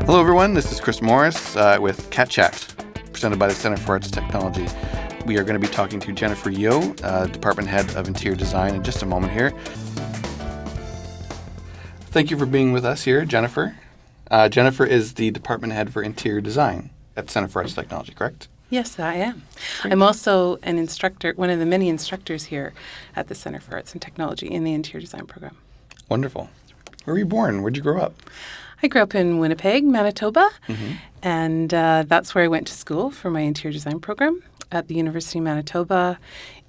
Hello, everyone. This is Chris Morris with Cat Chat, presented by the Center for Arts and Technology. We are going to be talking to Jennifer Yeo, Department Head of Interior Design, in just a moment here. Thank you for being with us here, Jennifer. Jennifer is the Department Head for Interior Design at Center for Arts and Technology, correct? Yes, I am. Great. I'm also an instructor, one of the many instructors here at the Center for Arts and Technology in the Interior Design program. Wonderful. Where were you born? Where'd you grow up? I grew up in Winnipeg, Manitoba, and that's where I went to school for my interior design program at the University of Manitoba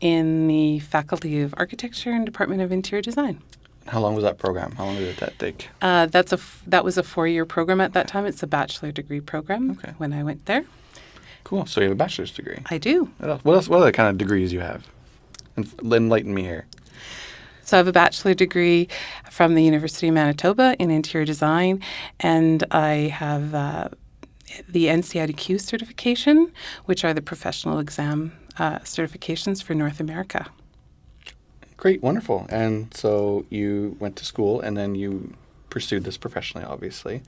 in the Faculty of Architecture and Department of Interior Design. How long was that program? How long did that take? That was a 4-year program at that time. It's a bachelor degree program when I went there. Cool. So you have a bachelor's degree. I do. What else? What other kind of degrees do you have? Enlighten me here. So I have a bachelor degree from the University of Manitoba in interior design, and I have the NCIDQ certification, which are the professional exam certifications for North America. Great, wonderful. And so you went to school and then you pursued this professionally, obviously.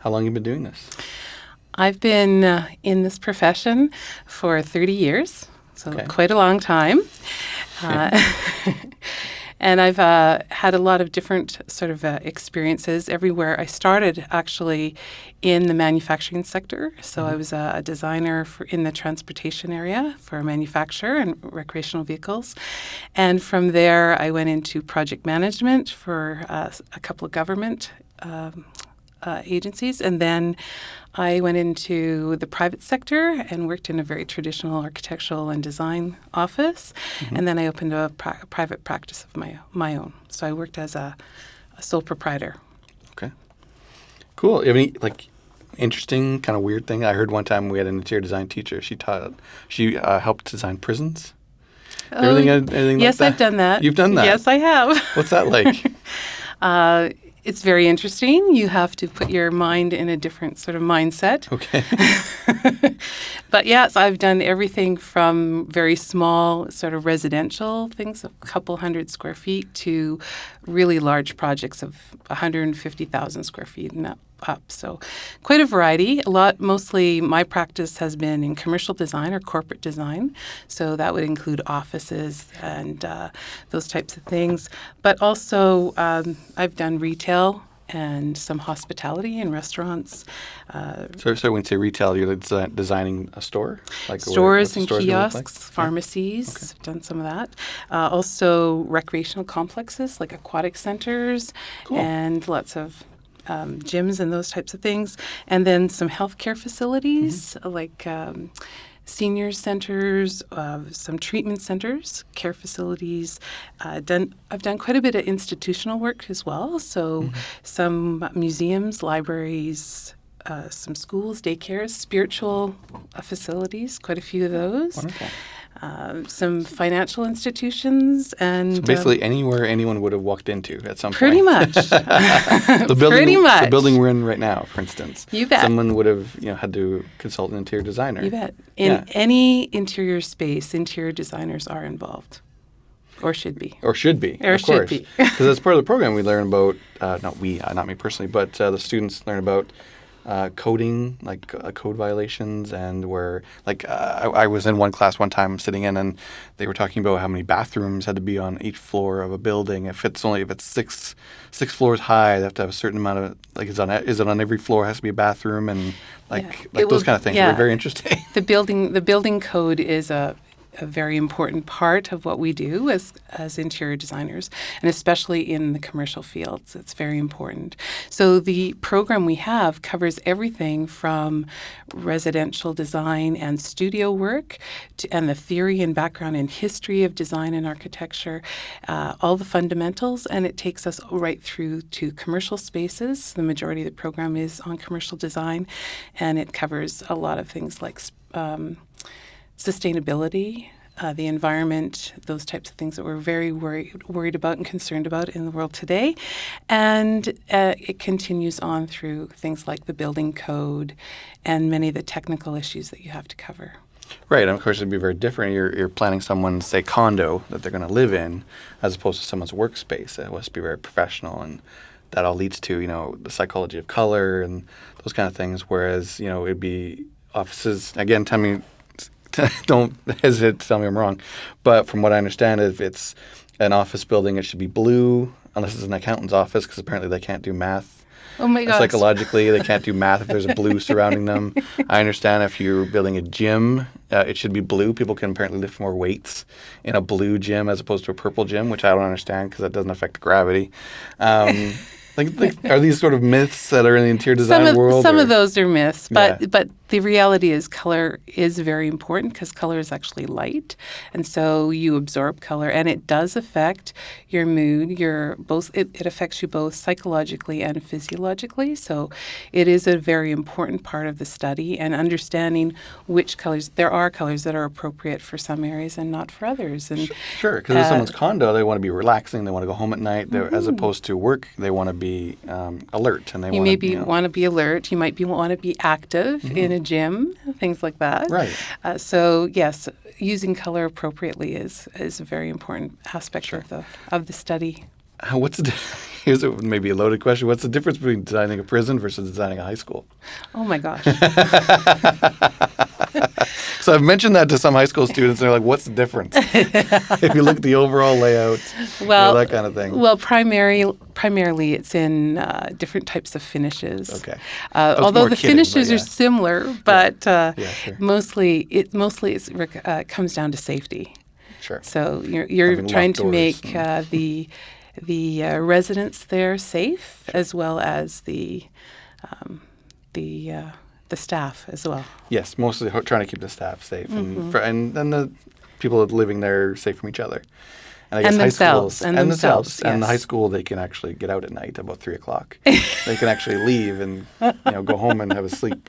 How long have you been doing this? I've been in this profession for 30 years, so quite a long time. And I've had a lot of different sort of experiences everywhere. I started actually in the manufacturing sector. So I was a designer in the transportation area for manufacture and recreational vehicles. And from there, I went into project management for a couple of government agencies. And then I went into the private sector and worked in a very traditional architectural and design office. And then I opened a private practice of my own. So I worked as a sole proprietor. Okay. Cool. You have any interesting kind of weird thing? I heard one time we had an interior design teacher. She helped design prisons. Anything yes, like that? I've done that. You've done that? Yes, I have. What's that like? It's very interesting. You have to put your mind in a different sort of mindset. Okay. But yes, I've done everything from very small sort of residential things, a couple hundred square feet, to really large projects of 150,000 square feet and up. So quite a variety. Mostly my practice has been in commercial design or corporate design. So that would include offices and those types of things. But also I've done retail and some hospitality in restaurants. So when you say retail, you're designing a store? Stores and kiosks, pharmacies. I've done some of that. Also recreational complexes like aquatic centers and lots of gyms and those types of things. And then some healthcare facilities like senior centers, some treatment centers, care facilities. I've done quite a bit of institutional work as well. So some museums, libraries, some schools, daycares, spiritual facilities, quite a few of those. Wonderful. Some financial institutions, and so basically anywhere anyone would have walked into at some pretty point. Much. The building we're in right now, for instance. You bet. Someone would have had to consult an interior designer. You bet. In any interior space, interior designers are involved. Or should be. Of course. Because as part of the program, we learn about, not me personally, but the students learn about coding, code violations, and where, I was in one class one time sitting in, and they were talking about how many bathrooms had to be on each floor of a building. If it's six floors high, they have to have a certain amount of, is it on every floor has to be a bathroom, and those kind of things. They're very interesting. The building code is a very important part of what we do as interior designers, and especially in the commercial fields. It's very important. So the program we have covers everything from residential design and studio work and the theory and background and history of design and architecture, all the fundamentals, and it takes us right through to commercial spaces. The majority of the program is on commercial design, and it covers a lot of things like sustainability, the environment, those types of things that we're very worried about and concerned about in the world today. And it continues on through things like the building code and many of the technical issues that you have to cover. Right, and of course it'd be very different. You're planning someone's, say, condo that they're going to live in, as opposed to someone's workspace. It must be very professional, and that all leads to, the psychology of color and those kind of things. Whereas, it'd be offices, again, tell me, don't hesitate to tell me I'm wrong, but from what I understand, if it's an office building, it should be blue, unless it's an accountant's office, because apparently they can't do math. Oh my gosh. Psychologically, they can't do math if there's a blue surrounding them. I understand if you're building a gym, it should be blue. People can apparently lift more weights in a blue gym as opposed to a purple gym, which I don't understand because that doesn't affect gravity. Are these sort of myths that are in the interior design world? Some of those are myths, but the reality is color is very important because color is actually light, and so you absorb color, and it does affect your mood. It affects you both psychologically and physiologically. So it is a very important part of the study, and understanding which colors. There are colors that are appropriate for some areas and not for others. And sure, because if someone's condo, they want to be relaxing. They want to go home at night. As opposed to work, they want to be alert, and you maybe want to be alert. You might want to be active in a gym, things like that. Right. So yes, using color appropriately is a very important aspect of the study. Here's maybe a loaded question. What's the difference between designing a prison versus designing a high school? Oh my gosh. So I've mentioned that to some high school students, and they're like, what's the difference? If you look at the overall layout, that kind of thing. Well, primarily it's in different types of finishes. Okay. Although the finishes are similar, but sure. mostly it comes down to safety. Sure. So you're trying to make the residents there safe, as well as the staff as well. Yes, mostly trying to keep the staff safe, and the people living there safe from each other. And I guess themselves. Yes. And the high school, they can actually get out at night about 3 o'clock. They can actually leave and go home and have a sleep.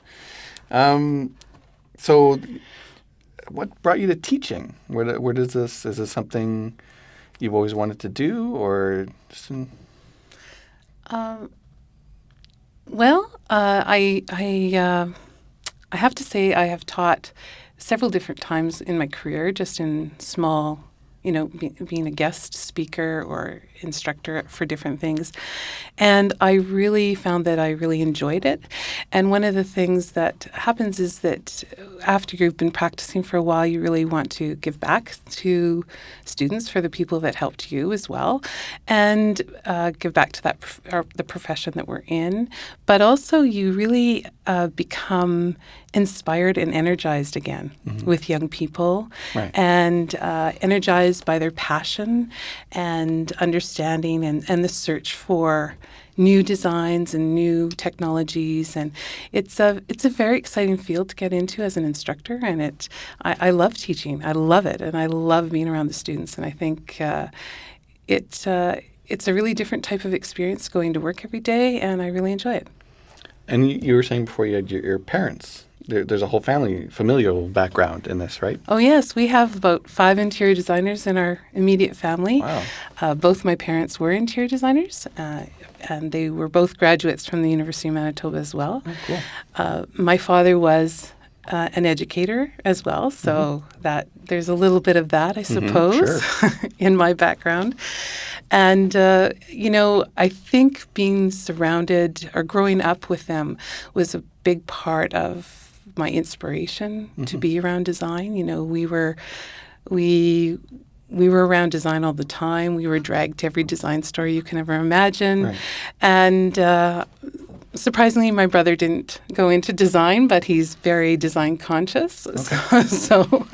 So what brought you to teaching? Where does this? Is this something you've always wanted to do, or just? I have to say I have taught several different times in my career, just in small, being a guest speaker or instructor for different things. And I really found that I really enjoyed it. And one of the things that happens is that after you've been practicing for a while, you really want to give back to students for the people that helped you as well, and give back to the profession that we're in. But also you really become inspired and energized again with young people, right. And energized by their passion and understanding and the search for new designs and new technologies. And it's a very exciting field to get into as an instructor, and I love teaching. I love it, and I love being around the students, and I think it's a really different type of experience going to work every day, and I really enjoy it. And you were saying before you had your parents. There's a whole familial background in this, right? Oh, yes. We have about 5 interior designers in our immediate family. Wow. Both my parents were interior designers, and they were both graduates from the University of Manitoba as well. Oh, cool. My father was an educator as well, so that there's a little bit of that, I suppose, sure. in my background. And, I think being surrounded or growing up with them was a big part of my inspiration to be around design. We were around design all the time. We were dragged to every design store you can ever imagine. Right. And surprisingly, my brother didn't go into design, but he's very design conscious. Okay. So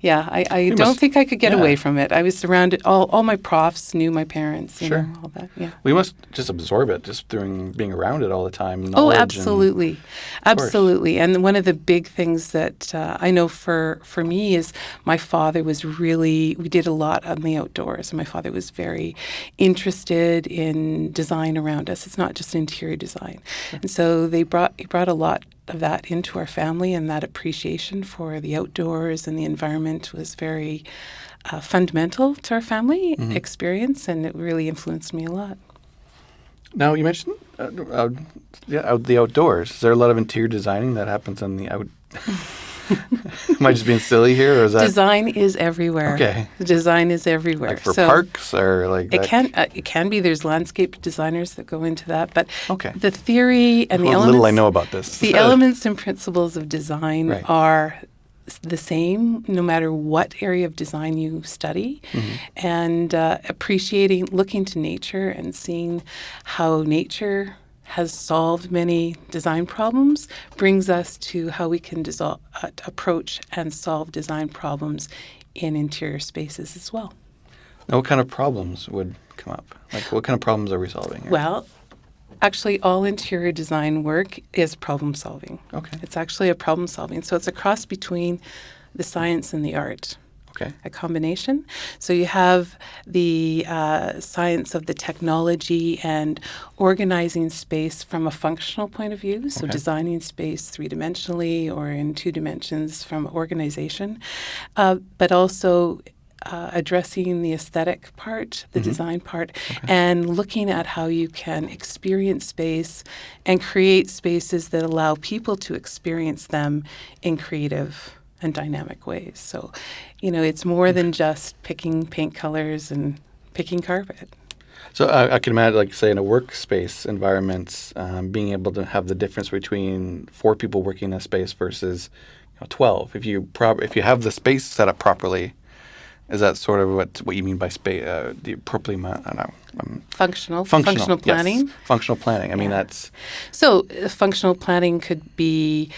yeah, I don't think I could get away from it. I was surrounded. All my profs knew my parents. Sure. All that. Yeah. We must just absorb it, just being around it all the time. Oh, absolutely, absolutely. And one of the big things that I know for me is my father was we did a lot on the outdoors. And my father was very interested in design around us. It's not just interior design. And so he brought a lot of that into our family, and that appreciation for the outdoors and the environment was very fundamental to our family experience, and it really influenced me a lot. Now, you mentioned the outdoors. Is there a lot of interior designing that happens on the Am I just being silly here, or is that design is everywhere? Okay. Design is everywhere. Like for parks or like it can be. There's landscape designers that go into that, but okay. The theory and the elements. Little I know about this. The elements and principles of design right. are the same no matter what area of design you study, and appreciating, looking to nature and seeing how nature has solved many design problems brings us to how we can approach and solve design problems in interior spaces as well. Now, what kind of problems would come up? Like, what kind of problems are we solving here? Well, actually, all interior design work is problem solving. Okay. It's actually a problem solving. So it's a cross between the science and the art. Okay. A combination. So you have the science of the technology and organizing space from a functional point of view. So designing space three-dimensionally or in two dimensions from organization, but also addressing the aesthetic part, the design part, and looking at how you can experience space and create spaces that allow people to experience them in creative and dynamic ways. So, it's more than just picking paint colors and picking carpet. So I can imagine, like, say, in a workspace environment, being able to have the difference between 4 people working in a space versus 12. If you have the space set up properly, is that sort of what you mean by space? The properly, I don't know. Functional planning. Yes. Functional planning. I mean, that's... So functional planning could be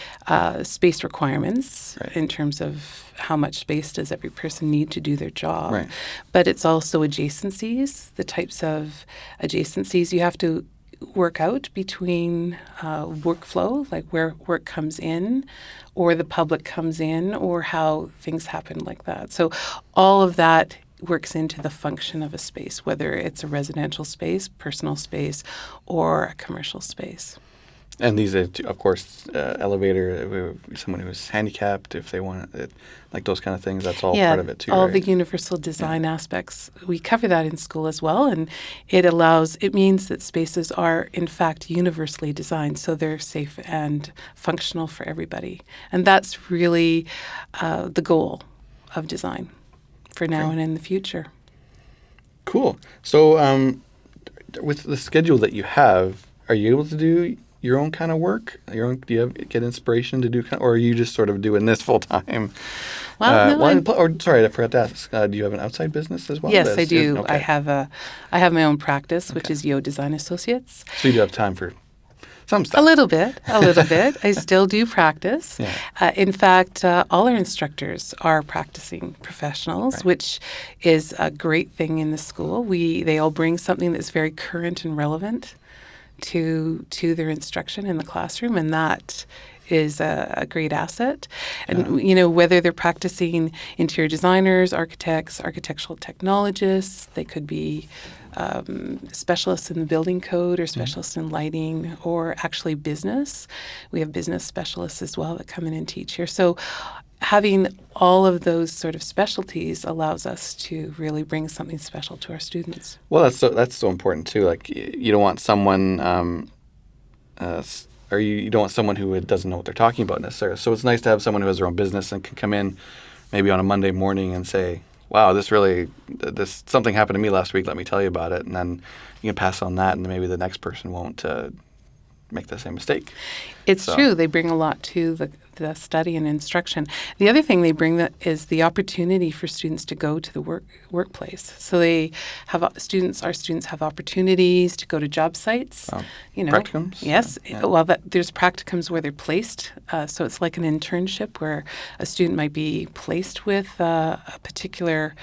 space requirements in terms of how much space does every person need to do their job. Right. But it's also adjacencies, the types of adjacencies you have to work out between workflow, like where work comes in or the public comes in or how things happen like that. So all of that works into the function of a space, whether it's a residential space, personal space, or a commercial space. And these are, of course, elevator, someone who's handicapped, if they want it, like those kind of things, that's all part of it too, all right? the universal design aspects. We cover that in school as well, and it means that spaces are, in fact, universally designed, so they're safe and functional for everybody. And that's really the goal of design for now and in the future. Cool. So with the schedule that you have, are you able to do your own kind of work? Do you get inspiration to do, or are you just sort of doing this full time? Sorry, I forgot to ask. Do you have an outside business as well? Yes, I do. Okay. I have my own practice, which is Yeo Design Associates. So you do have time for some stuff. A little bit. I still do practice. Yeah. In fact, all our instructors are practicing professionals, which is a great thing in the school. They all bring something that's very current and relevant to their instruction in the classroom, and that is a great asset. And, whether they're practicing interior designers, architects, architectural technologists, they could be specialists in the building code or specialists in lighting or actually business. We have business specialists as well that come in and teach here. So having all of those sort of specialties allows us to really bring something special to our students. Well, that's so important too. Like, you don't want someone, or you don't want someone who doesn't know what they're talking about necessarily. So it's nice to have someone who has their own business and can come in maybe on a Monday morning and say, wow, this something happened to me last week, let me tell you about it. And then you can pass on that, and maybe the next person won't make the same mistake. It's true. They bring a lot to the study and instruction. The other thing they bring is the opportunity for students to go to the workplace. So our students have opportunities to go to job sites. Practicums? Yes. Yeah. Well, there's practicums where they're placed. So it's like an internship where a student might be placed with a particular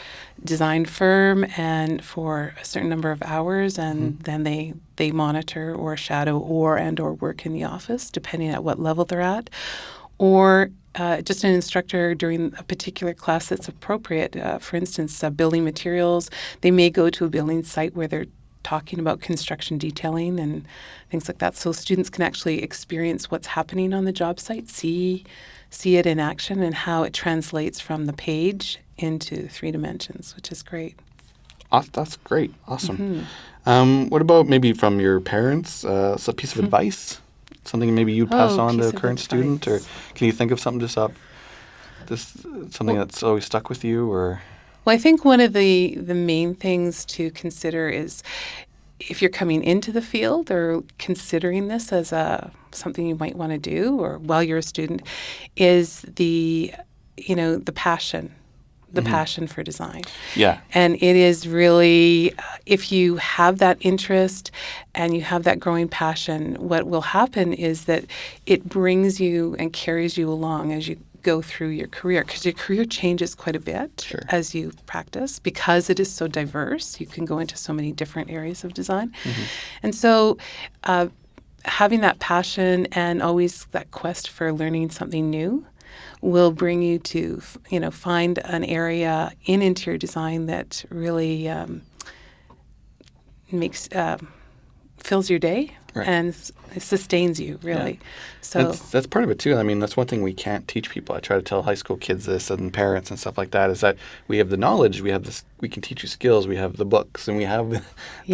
design firm and for a certain number of hours, and then they monitor or shadow or work in the office, depending at what level they're at. Or just an instructor during a particular class that's appropriate. For instance, building materials. They may go to a building site where they're talking about construction detailing and things like that. So students can actually experience what's happening on the job site, see it in action, and how it translates from the page into 3 dimensions, which is great. That's great. Awesome. What about maybe from your parents, a piece of advice? Something maybe you pass on to a current student, or can you think of something just off this something that's always stuck with you, or? Well, I think one of the main things to consider is if you're coming into the field or considering this as something you might want to do, or while you're a student, is the passion. The passion for design. Yeah. And it is really, if you have that interest and you have that growing passion, what will happen is that it brings you and carries you along as you go through your career, because your career changes quite a bit as you practice, because it is so diverse. You can go into so many different areas of design. And so having that passion and always that quest for learning something new will bring you to, find an area in interior design that really fills your day and sustains you, really. Yeah. So that's part of it too. I mean, that's one thing we can't teach people. I try to tell high school kids this and parents and stuff like that, is that we have the knowledge, we have this, we can teach you skills, we have the books, and we have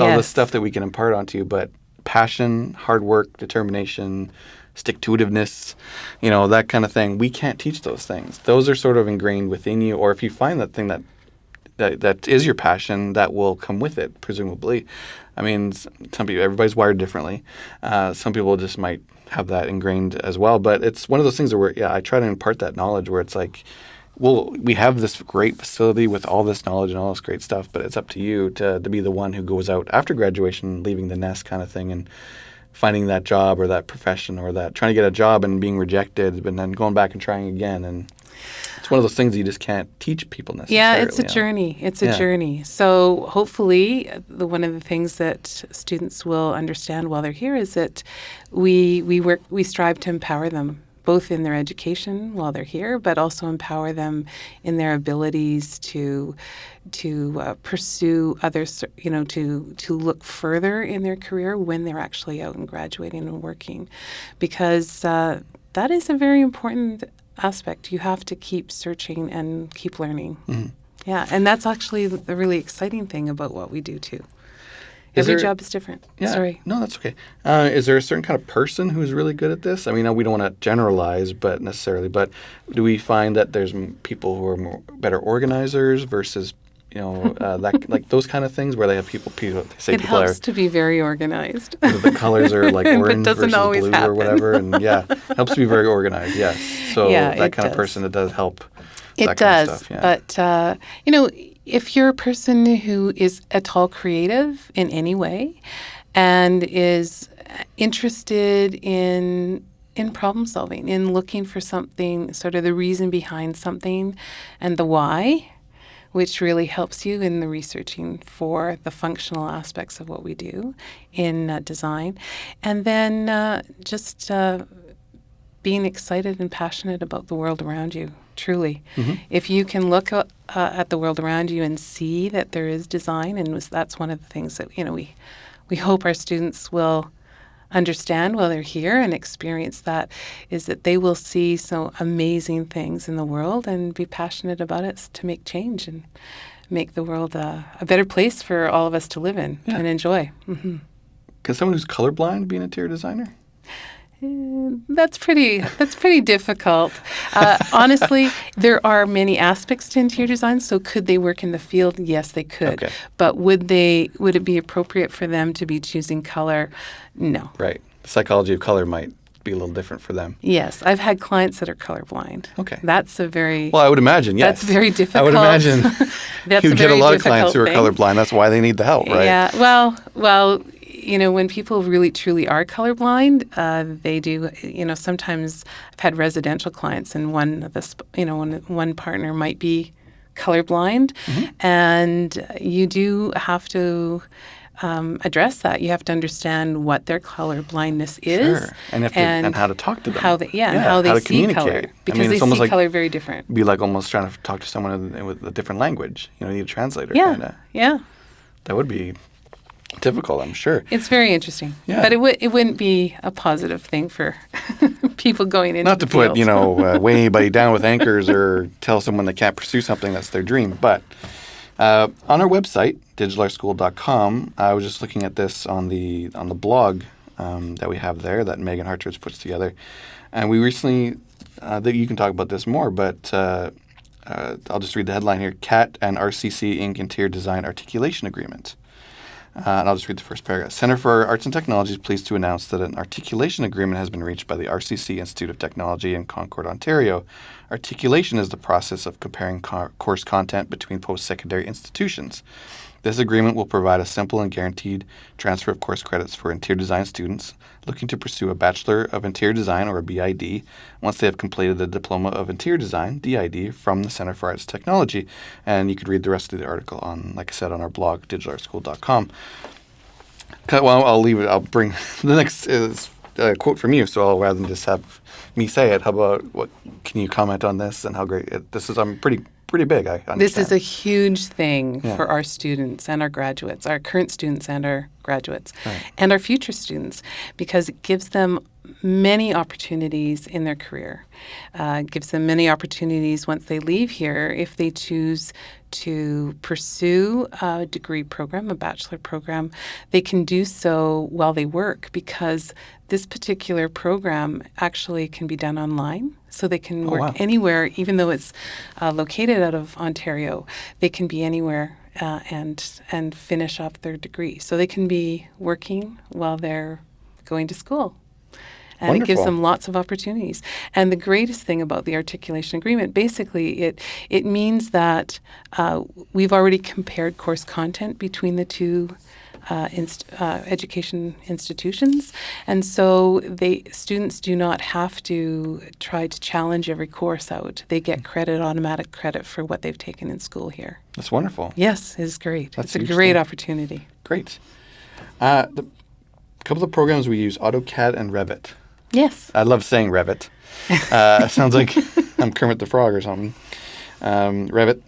all the stuff that we can impart onto you. But passion, hard work, determination, stick-to-itiveness, that kind of thing, we can't teach those things. Those are sort of ingrained within you, or if you find that thing that is your passion, that will come with it, presumably. I mean, some people, everybody's wired differently. Some people just might have that ingrained as well. But it's one of those things where, I try to impart that knowledge where it's like, well, we have this great facility with all this knowledge and all this great stuff, but it's up to you to be the one who goes out after graduation, leaving the nest kind of thing, and finding that job or that profession, or that trying to get a job and being rejected, but then going back and trying again. And it's one of those things you just can't teach people necessarily. Yeah, it's a journey. It's a journey. So hopefully one of the things that students will understand while they're here is that we strive to empower them, both in their education while they're here, but also empower them in their abilities to pursue others, to look further in their career when they're actually out and graduating and working, because that is a very important aspect. You have to keep searching and keep learning. Yeah, and that's actually the really exciting thing about what we do too. Every job is different. Yeah. Sorry. No, that's okay. Is there a certain kind of person who's really good at this? I mean, we don't want to generalize, but do we find that there's people who are better organizers versus, that, like those kind of things where they have people say it people helps to be very organized. The colors are like orange versus blue happen. or whatever, and it helps to be very organized. Yes, so that kind of person, it does help. It does, but if you're a person who is at all creative in any way and is interested in problem solving, in looking for something, sort of the reason behind something and the why, which really helps you in the researching for the functional aspects of what we do in design, and then just being excited and passionate about the world around you. Truly. If you can look at the world around you and see that there is design, and that's one of the things that we hope our students will understand while they're here and experience, that is that they will see so amazing things in the world and be passionate about it to make change and make the world a better place for all of us to live in and enjoy. Can someone who's colorblind be an interior designer? That's pretty difficult. Honestly, there are many aspects to interior design. So could they work in the field? Yes, they could. Okay. But would it be appropriate for them to be choosing color? No. Right. The psychology of color might be a little different for them. Yes. I've had clients that are colorblind. Okay. That's a very... Well, I would imagine, yes. That's very difficult. I would imagine you get a lot of clients who are thing. colorblind. That's why they need the help, right? Yeah. Well, when people really truly are colorblind, they do. Sometimes I've had residential clients, and one partner might be colorblind, and you do have to address that. You have to understand what their color blindness is, and how to talk to them. How they see color, because they see color very different. It'd be like almost trying to talk to someone with a different language. You need a translator. Yeah, yeah. That would be difficult, I'm sure. It's very interesting, but it wouldn't be a positive thing for people going into not to put weigh anybody down with anchors or tell someone they can't pursue something that's their dream. But on our website, digitalartschool.com, I was just looking at this on the blog that we have there that Megan Hartridge puts together. And we recently, you can talk about this more, but I'll just read the headline here. CAT and RCC Inc. Interior Design Articulation Agreement. And I'll just read the first paragraph. Center for Arts and Technology is pleased to announce that an articulation agreement has been reached by the RCC Institute of Technology in Concord, Ontario. Articulation is the process of comparing course content between post-secondary institutions. This agreement will provide a simple and guaranteed transfer of course credits for interior design students looking to pursue a Bachelor of Interior Design, or a BID, once they have completed the Diploma of Interior Design, DID, from the Center for Arts and Technology. And you could read the rest of the article on, like I said, on our blog, digitalartschool.com. Well, I'll leave it. I'll bring the next quote from you. So rather than just have me say it, how about can you comment on this and how great this is? I'm pretty big, I understand. This is a huge thing for our students and our graduates, our current students and our graduates, and our future students, because it gives them many opportunities in their career. Gives them many opportunities once they leave here if they choose to pursue a degree program, a bachelor program. They can do so while they work, because this particular program actually can be done online. So they can work anywhere, even though it's located out of Ontario. They can be anywhere and finish off their degree. So they can be working while they're going to school. And Wonderful. It gives them lots of opportunities. And the greatest thing about the articulation agreement, basically, it means that we've already compared course content between the two education institutions, and so students do not have to try to challenge every course out. They get automatic credit for what they've taken in school here. That's wonderful. Yes, it's great. It's a great opportunity. Great. A couple of programs we use, AutoCAD and Revit. Yes. I love saying Revit. Sounds like I'm Kermit the Frog or something. Revit.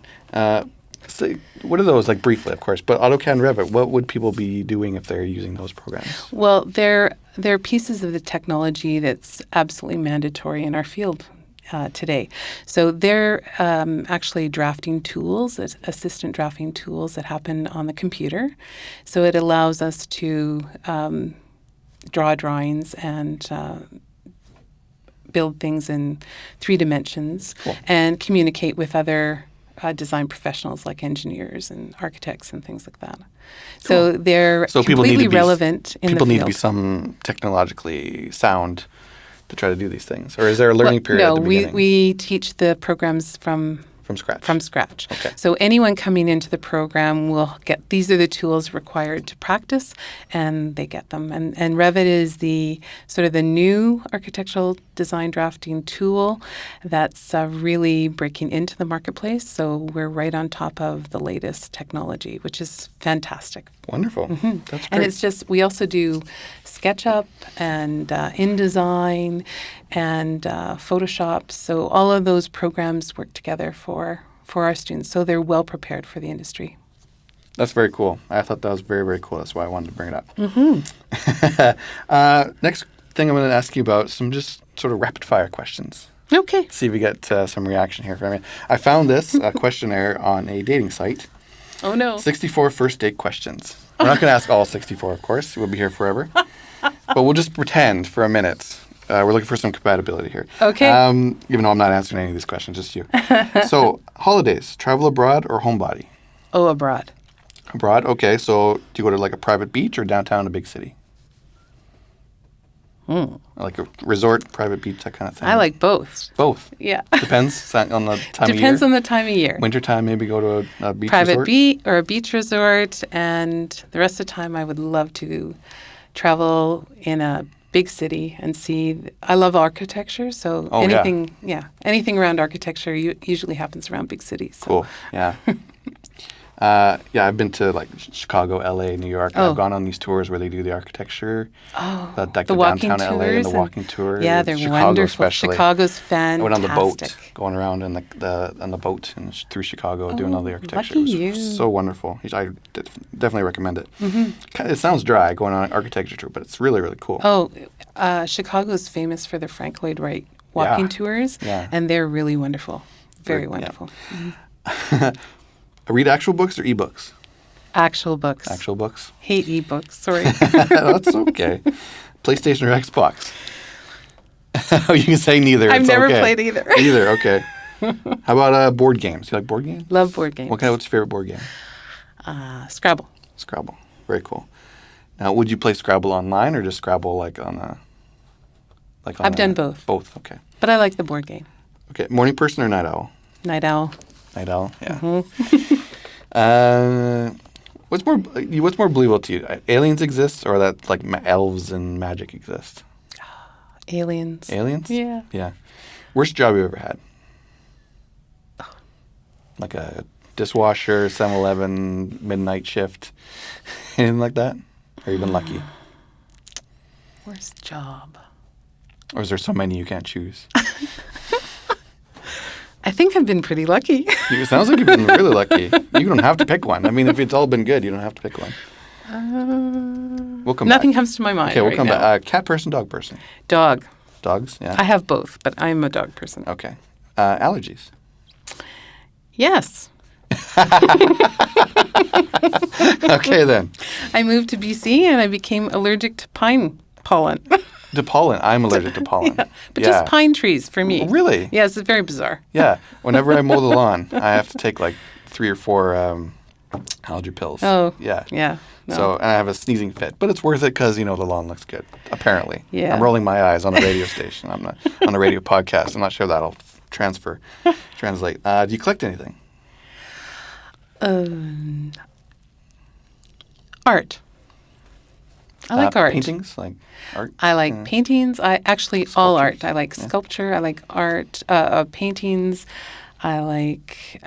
So what are those, like briefly, of course, but AutoCAD and Revit, what would people be doing if they're using those programs? Well, they're pieces of the technology that's absolutely mandatory in our field today. So they're actually drafting tools, assistant drafting tools that happen on the computer. So it allows us to draw drawings and build things in 3 dimensions and communicate with other design professionals like engineers and architects and things like that. So they're completely relevant in the field. People need to be some technologically sound to try to do these things? Or is there a learning period at the beginning? No, we teach the programs from scratch. From scratch. Okay. So anyone coming into the program will get, these are the tools required to practice, and they get them. And Revit is the sort of the new architectural design drafting tool that's really breaking into the marketplace. So we're right on top of the latest technology, which is fantastic. Wonderful. Mm-hmm. That's great. And it's just, we also do SketchUp and InDesign and Photoshop. So all of those programs work together for our students. So they're well prepared for the industry. That's very cool. I thought that was very, very cool. That's why I wanted to bring it up. Mm-hmm. Next thing I'm going to ask you about, some just sort of rapid fire questions. Okay. See if we get some reaction here from you. I found this questionnaire on a dating site. Oh, no. 64 first date questions. We're not going to ask all 64, of course. We'll be here forever. But we'll just pretend for a minute. We're looking for some compatibility here. Okay. Even though I'm not answering any of these questions, just you. So, holidays, travel abroad or homebody? Oh, abroad. Abroad? Okay. So, do you go to like a private beach or downtown a big city? Like a resort, private beach, that kind of thing? I like both. Both? Yeah. Depends on the time of year? Depends on the time of year. Wintertime, maybe go to a beach private resort? beach or a beach resort. And the rest of the time, I would love to travel in a big city and see. I love architecture, so anything around architecture usually happens around big cities. So. Cool. Yeah. I've been to like Chicago, LA, New York. I've gone on these tours where they do the architecture. Like the downtown LA and the walking tour. Yeah, they're Chicago wonderful. Especially. Chicago's fantastic. I went on the boat, going around in on the boat and through Chicago, doing all the architecture. Lucky it was you. so wonderful. I definitely recommend it. Mm-hmm. It sounds dry going on an architecture tour, but it's really, really cool. Chicago's famous for the Frank Lloyd Wright walking tours, and they're really wonderful. Very wonderful. Yeah. Mm-hmm. Read actual books or ebooks? Actual books. Actual books? Hate ebooks, sorry. That's okay. PlayStation or Xbox? Oh, you can say neither. I've it's never okay. played either. Either, okay. How about board games? You like board games? Love board games. What's your favorite board game? Scrabble. Scrabble. Very cool. Now, would you play Scrabble online or just Scrabble like on a... I've done both. Both, okay. But I like the board game. Okay. Morning person or night owl? Night owl. Night owl, yeah. Mm-hmm. What's more believable to you? Aliens exist or that like elves and magic exist? Aliens. Aliens? Yeah. Yeah. Worst job you ever had? Like a dishwasher, 7-Eleven, midnight shift, anything like that? Or you been lucky? Worst job. Or is there so many you can't choose? I think I've been pretty lucky. It sounds like you've been really lucky. You don't have to pick one. I mean, if it's all been good, you don't have to pick one. We'll come Nothing back. comes to my mind. Okay, we'll right come now. back. Cat person, dog person? Dog. Dogs, yeah. I have both, but I'm a dog person. Okay. Allergies? Yes. Okay, then. I moved to BC and I became allergic to pine pollen. To pollen. I'm allergic to pollen. Yeah. But just pine trees for me. Oh, really? Yeah, it's very bizarre. Yeah. Whenever I mow the lawn, I have to take like 3 or 4 allergy pills. Oh. Yeah. Yeah. No. So, and I have a sneezing fit. But it's worth it because, the lawn looks good, apparently. Yeah. I'm rolling my eyes on a radio station. I'm not on a radio podcast. I'm not sure that'll translate. Do you collect anything? Art. I like art. Paintings? Like art? I like paintings. All art. I like sculpture. I like art, paintings. I like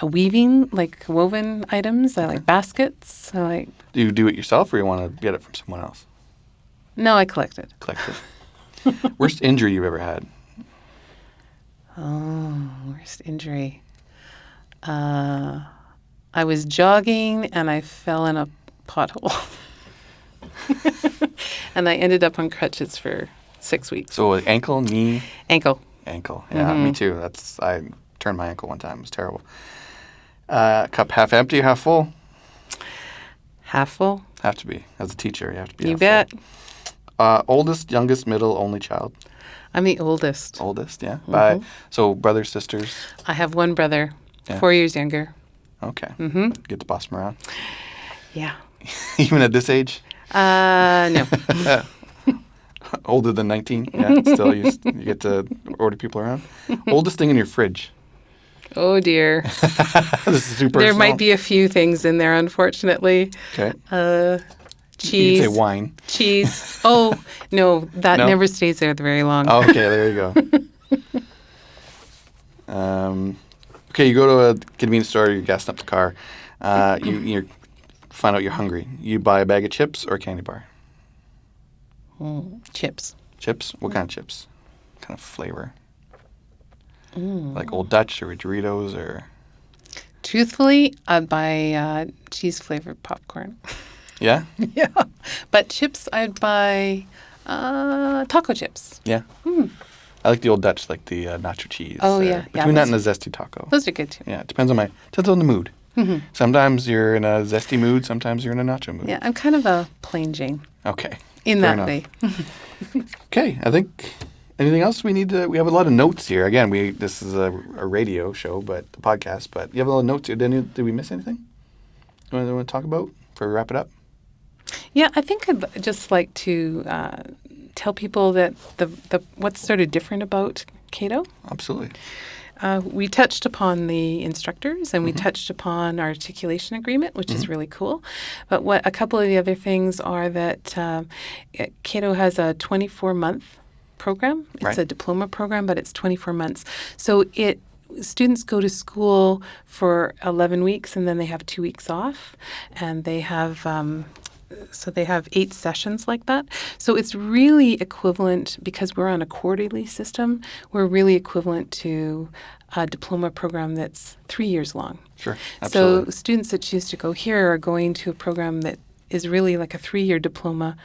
weaving, like woven items. I like baskets. I like. Do you do it yourself or you want to get it from someone else? No, I collect it. Collect it. Worst injury you've ever had? Oh, worst injury. I was jogging and I fell in a pothole. And I ended up on crutches for 6 weeks. So ankle, knee? Ankle. Ankle. Yeah, me too. I turned my ankle one time. It was terrible. Cup half empty or half full? Half full. Have to be. As a teacher, you have to be. You bet. Full. Oldest, youngest, middle, only child? I'm the oldest. Oldest, yeah. So brothers, sisters? I have one brother, 4 years younger. Okay. Get to boss him around? Yeah. Even at this age? No. Older than 19? Yeah, still you get to order people around? Oldest thing in your fridge? Oh, dear. This is super There personal. might be a few things in there, unfortunately. Okay. Cheese. You can say wine. Cheese. Oh, no, that never stays there very long. Oh, okay, there you go. Okay, you go to a convenience store, you're gassing up the car. You find out you're hungry. You buy a bag of chips or a candy bar? Chips. Chips? What kind of chips? What kind of flavor? Like Old Dutch or Doritos or... Truthfully, I'd buy cheese-flavored popcorn. Yeah? Yeah. But chips, I'd buy taco chips. Yeah. I like the Old Dutch, like the nacho cheese. Oh, yeah. Between that and the zesty taco. Those are good, too. Yeah, it depends on the mood. Sometimes you're in a zesty mood, sometimes you're in a nacho mood. Yeah, I'm kind of a plain Jane. Okay. In Fair that enough. way. Okay, I think... Anything else we need to... We have a lot of notes here. Again, this is a radio show, but a podcast, but you have a lot of notes here. Did we miss anything you want to talk about before we wrap it up? Yeah, I think I'd just like to tell people that what's sort of different about Cato. Absolutely. We touched upon the instructors and we touched upon our articulation agreement, which is really cool. But a couple of the other things are that Cato has a 24-month program. It's a diploma program, but it's 24 months. So students go to school for 11 weeks and then they have 2 weeks off, and they have 8 sessions like that. So it's really equivalent, because we're on a quarterly system, we're really equivalent to a diploma program that's 3 years long. Sure, absolutely. So students that choose to go here are going to a program that is really like a 3-year diploma,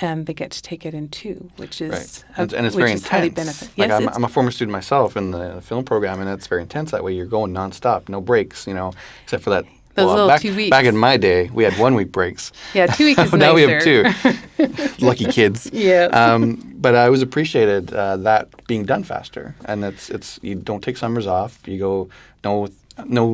and they get to take it in 2, which is and it's very intense. Highly benefit. Like Yes, I'm a former student myself in the film program, and it's very intense that way. You're going nonstop, no breaks, except for that Those little back, 2 weeks. Back in my day, we had 1 week breaks. Yeah, 2 weeks is now nicer. we have 2. Lucky kids. Yeah. But I always appreciated that being done faster. And it's you don't take summers off. You go no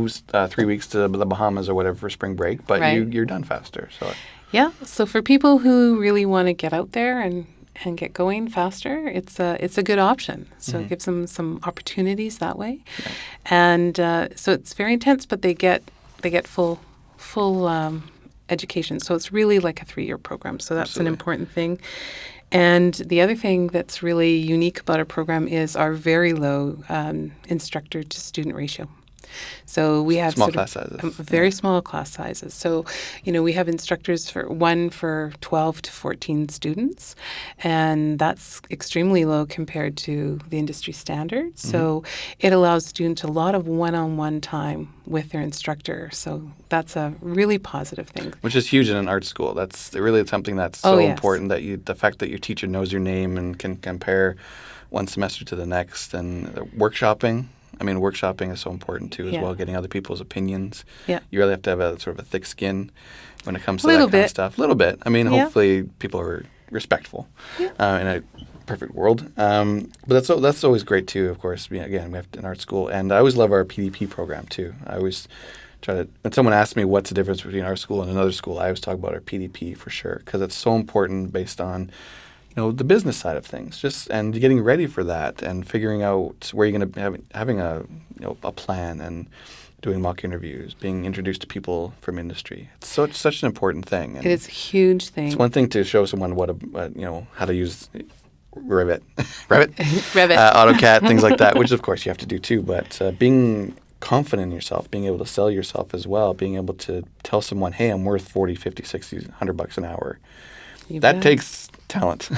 3 weeks to the Bahamas or whatever for spring break, but Right. you're done faster. So Yeah. So for people who really want to get out there and get going faster, it's a good option. So it gives them some opportunities that way, and so it's very intense, but they get full education. So it's really like a 3-year program. So that's Absolutely. an important thing. And the other thing that's really unique about our program is our very low instructor to student ratio. So we have Small class sizes. Very small class sizes. So, we have instructors for 12 to 14 students, and that's extremely low compared to the industry standard. So it allows students a lot of one-on-one time with their instructor. So that's a really positive thing. Which is huge in an art school. That's really something that's so important, that the fact that your teacher knows your name and can compare one semester to the next. And workshopping is so important too as well, getting other people's opinions. Yeah. You really have to have a sort of a thick skin when it comes to Little that kind bit. of stuff. A little bit. Hopefully people are respectful in a perfect world. But that's always great too, of course. Again, we have an art school. And I always love our PDP program too. I always try to, when someone asks me what's the difference between our school and another school, I always talk about our PDP for sure, because it's so important based on the business side of things, and getting ready for that and figuring out where you're going to be having a plan and doing mock interviews, being introduced to people from industry. It's such an important thing. And It is a huge thing. it's one thing to show someone how to use Revit, Revit. AutoCAD, things like that, which of course you have to do too. But being confident in yourself, being able to sell yourself as well, being able to tell someone, hey, I'm worth 40, 50, 60, $100 an hour. That takes talent.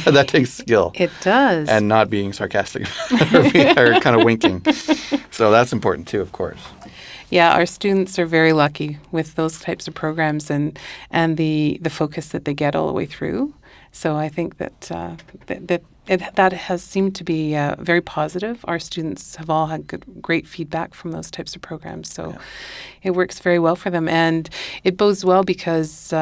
That takes skill. It does. And not being sarcastic or kind of winking. So that's important too, of course. Yeah, our students are very lucky with those types of programs and the focus that they get all the way through. So I think that has seemed to be very positive. Our students have all had great feedback from those types of programs. So it works very well for them. And it bodes well because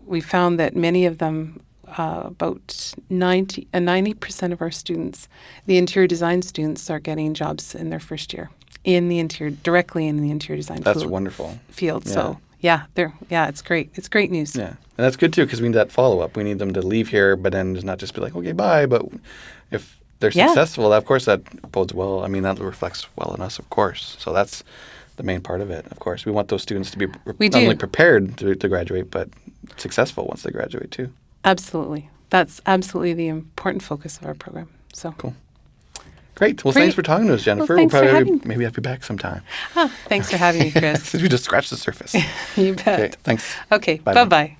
we found that many of them, about 90% of our students, the interior design students, are getting jobs in their first year directly in the interior design That's wonderful. field. Yeah. So it's great. It's great news. Yeah, and that's good too, because we need that follow-up. We need them to leave here, but then just not just be like, okay, bye. But if they're successful, of course, that bodes well. That reflects well on us, of course. So that's the main part of it, of course. We want those students to be not only prepared to graduate, but successful once they graduate too. Absolutely. That's absolutely the important focus of our program. So cool. Great. Well, thanks for talking to us, Jennifer. Well, we'll probably maybe have you back sometime. Thanks for having me, Chris. We just scratched the surface. You bet. Okay, thanks. Okay. Bye-bye. Bye-bye.